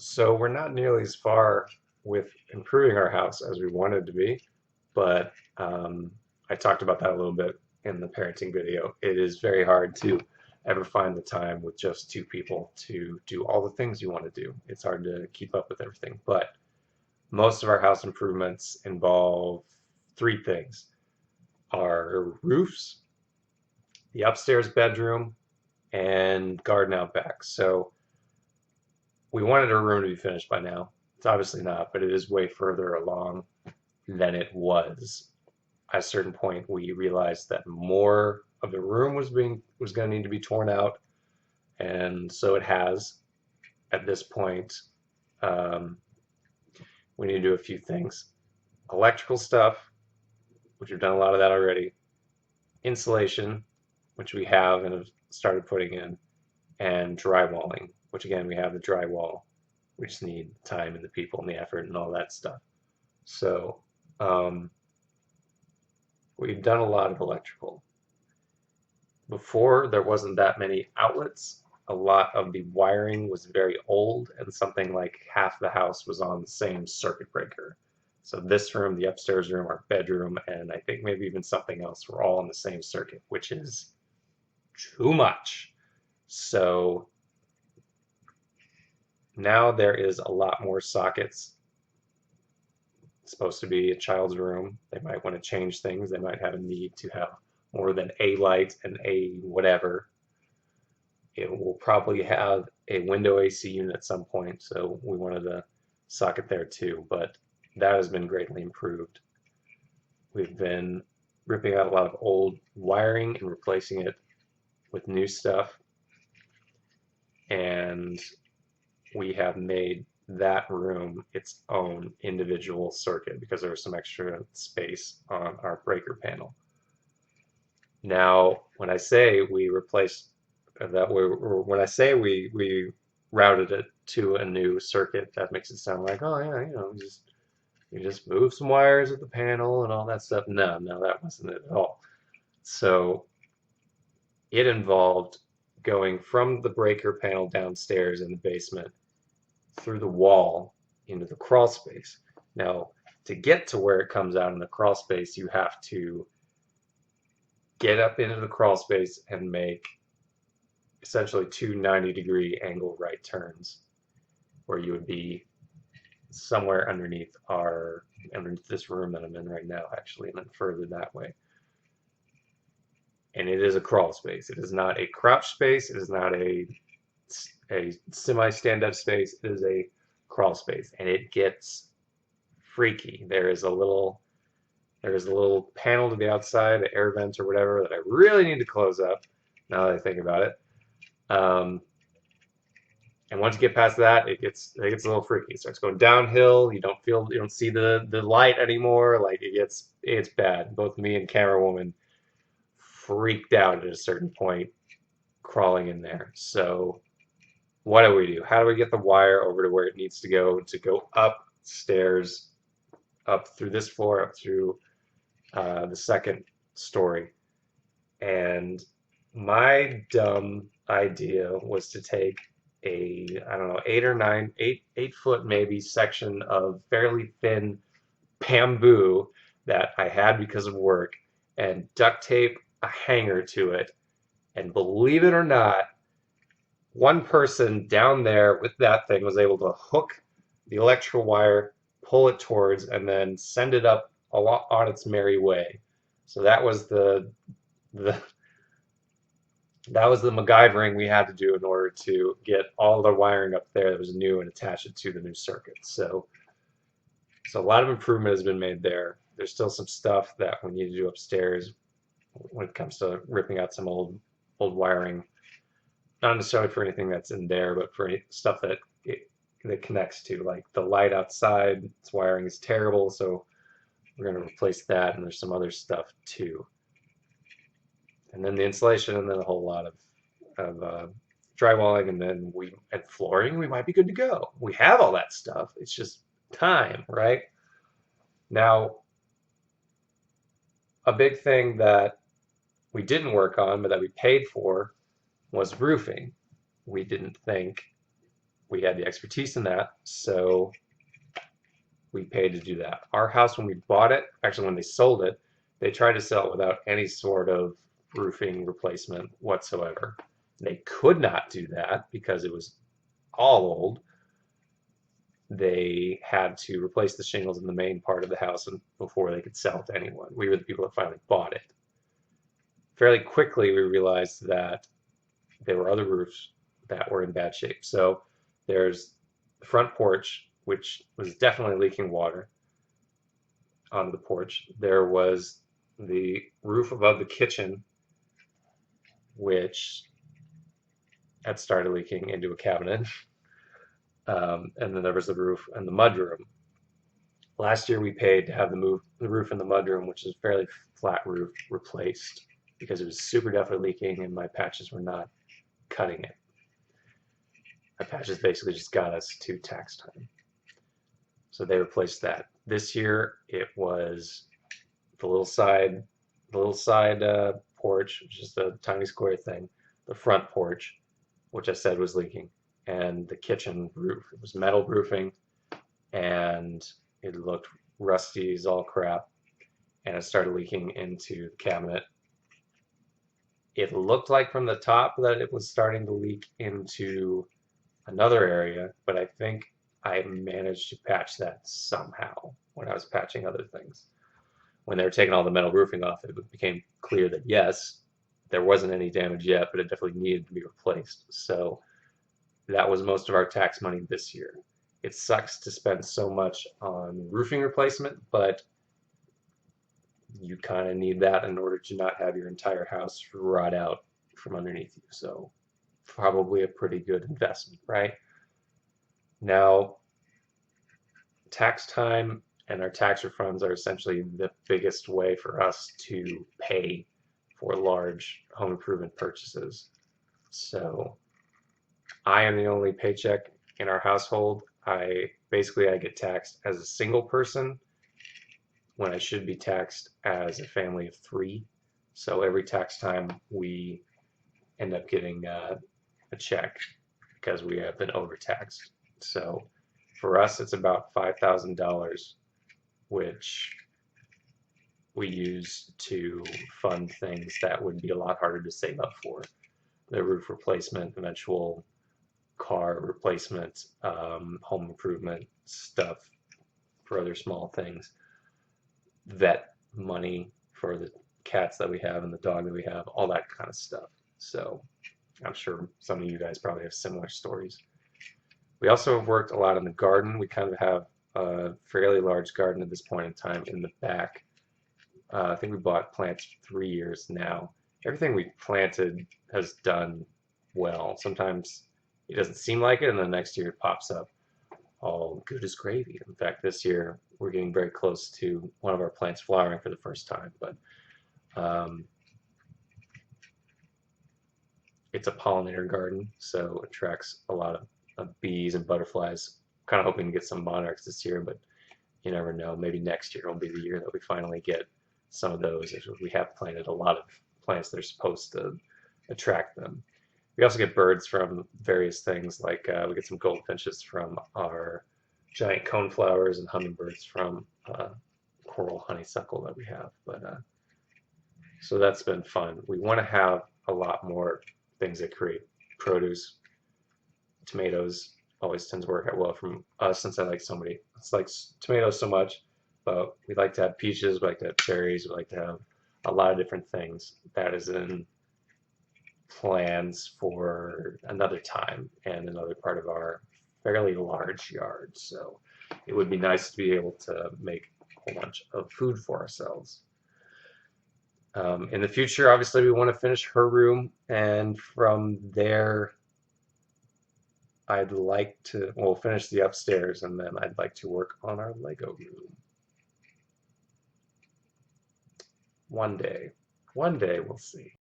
So we're not nearly as far with improving our house as we wanted to be, but I talked about that a little bit in the parenting video. It is very hard to ever find the time with just two people to do all the things you want to do. It's hard to keep up with everything, but most of our house improvements involve three things: our roofs, the upstairs bedroom, and garden out back. So we wanted our room to be finished by now. It's obviously not, but it is way further along than it was. At a certain point, we realized that more of the room was going to need to be torn out, and so it has. At this point, um, we need to do a few things: electrical stuff, which we've done a lot of that already; insulation, which we have and have started putting in; and drywalling, which again we have the drywall. We just need time and the people and the effort and all that stuff. So um, we've done a lot of electrical. Before, there wasn't that many outlets. A lot of the wiring was very old, and something like half the house was on the same circuit breaker. So this room, the upstairs room, our bedroom, and I think maybe even something else were all on the same circuit, which is too much. So now there is a lot more sockets. It's supposed to be a child's room. They might want to change things. They might have a need to have more than a light and a whatever. It will probably have a window AC unit at some point, so we wanted a socket there too, but that has been greatly improved. We've been ripping out a lot of old wiring and replacing it with new stuff, and we have made that room its own individual circuit because there was some extra space on our breaker panel. Now, when I say we replaced that, when I say we routed it to a new circuit, that makes it sound like, oh yeah, you just move some wires at the panel and all that stuff. No, no, that wasn't it at all. So it involved going from the breaker panel downstairs in the basement through the wall into the crawl space. Now, to get to where it comes out in the crawl space, you have to get up into the crawl space and make essentially two 90-degree angle right turns, where you would be somewhere underneath this room that I'm in right now, actually, and then further that way. And it is a crawl space. It is not a crouch space. It is not a semi stand-up space. It is a crawl space, and it gets freaky. There's a little panel to the outside, the air vent or whatever, that I really need to close up now that I think about it. And once you get past that, it gets a little freaky. It starts going downhill. You don't see the light anymore. Like it's bad. Both me and camera woman freaked out at a certain point crawling in there. So what do? How do we get the wire over to where it needs to go upstairs, up through this floor, up through the second story? And my dumb idea was to take I don't know, 8 foot maybe section of fairly thin bamboo that I had because of work and duct tape a hanger to it. And believe it or not, one person down there with that thing was able to hook the electrical wire, pull it towards, and then send it up on its merry way. So the that was the MacGyvering we had to do in order to get all the wiring up there that was new and attach it to the new circuit. So a lot of improvement has been made there. There's still some stuff that we need to do upstairs when it comes to ripping out some old wiring. Not necessarily for anything that's in there, but for stuff that that connects to, like the light outside. Its wiring is terrible, so we're going to replace that, and there's some other stuff too. And then the insulation, and then a whole lot of drywalling, and then flooring. We might be good to go. We have all that stuff. It's just time, right? Now, a big thing that we didn't work on, but that we paid for, was roofing. We didn't think we had the expertise in that, so we paid to do that. Our house, when we bought it, actually when they sold it, they tried to sell it without any sort of roofing replacement whatsoever. They could not do that because it was all old. They had to replace the shingles in the main part of the house before they could sell it to anyone. We were the people that finally bought it. Fairly quickly, we realized that there were other roofs that were in bad shape. So there's the front porch, which was definitely leaking water onto the porch. There was the roof above the kitchen, which had started leaking into a cabinet. And then there was the roof in the mudroom. Last year we paid to have the roof in the mudroom, which is a fairly flat roof, replaced because it was super definitely leaking and my patches were not cutting it. My patches basically just got us to tax time. So they replaced that. This year it was the little side porch, which is the tiny square thing, the front porch, which I said was leaking, and the kitchen roof. It was metal roofing, and it looked rusty as all crap, and it started leaking into the cabinet. It looked like from the top that it was starting to leak into another area, but I think I managed to patch that somehow when I was patching other things. When they were taking all the metal roofing off, it became clear that yes, there wasn't any damage yet, but it definitely needed to be replaced. So that was most of our tax money this year. It sucks to spend so much on roofing replacement, but you kind of need that in order to not have your entire house rot out from underneath you. So probably a pretty good investment, right? Now, tax time and our tax refunds are essentially the biggest way for us to pay for large home improvement purchases. So I am the only paycheck in our household. I get taxed as a single person when I should be taxed as a family of 3. So every tax time we end up getting a check because we have been overtaxed. So for us, it's about $5,000, which we use to fund things that would be a lot harder to save up for. The roof replacement, eventual car replacement, home improvement stuff for other small things, vet money for the cats that we have and the dog that we have, all that kind of stuff. So I'm sure some of you guys probably have similar stories. We also have worked a lot in the garden. We kind of have a fairly large garden at this point in time in the back. I think we bought plants 3 years now. Everything we planted has done well. Sometimes it doesn't seem like it, and the next year it pops up all good as gravy. In fact, this year we're getting very close to one of our plants flowering for the first time, but it's a pollinator garden, so it attracts a lot of bees and butterflies. Kind of hoping to get some monarchs this year, but you never know. Maybe next year will be the year that we finally get some of those. We have planted a lot of plants that are supposed to attract them. We also get birds from various things, like we get some goldfinches from our giant coneflowers and hummingbirds from coral honeysuckle that we have. But so that's been fun. We want to have a lot more things that create produce. Tomatoes always tends to work out well from us since I like tomatoes so much, but we like to have peaches, we like to have cherries, we like to have a lot of different things. That is in plans for another time and another part of our fairly large yard. So it would be nice to be able to make a whole bunch of food for ourselves. In the future, obviously, we want to finish her room, and from there, I'd like to, well, finish the upstairs, and then I'd like to work on our Lego room. One day we'll see.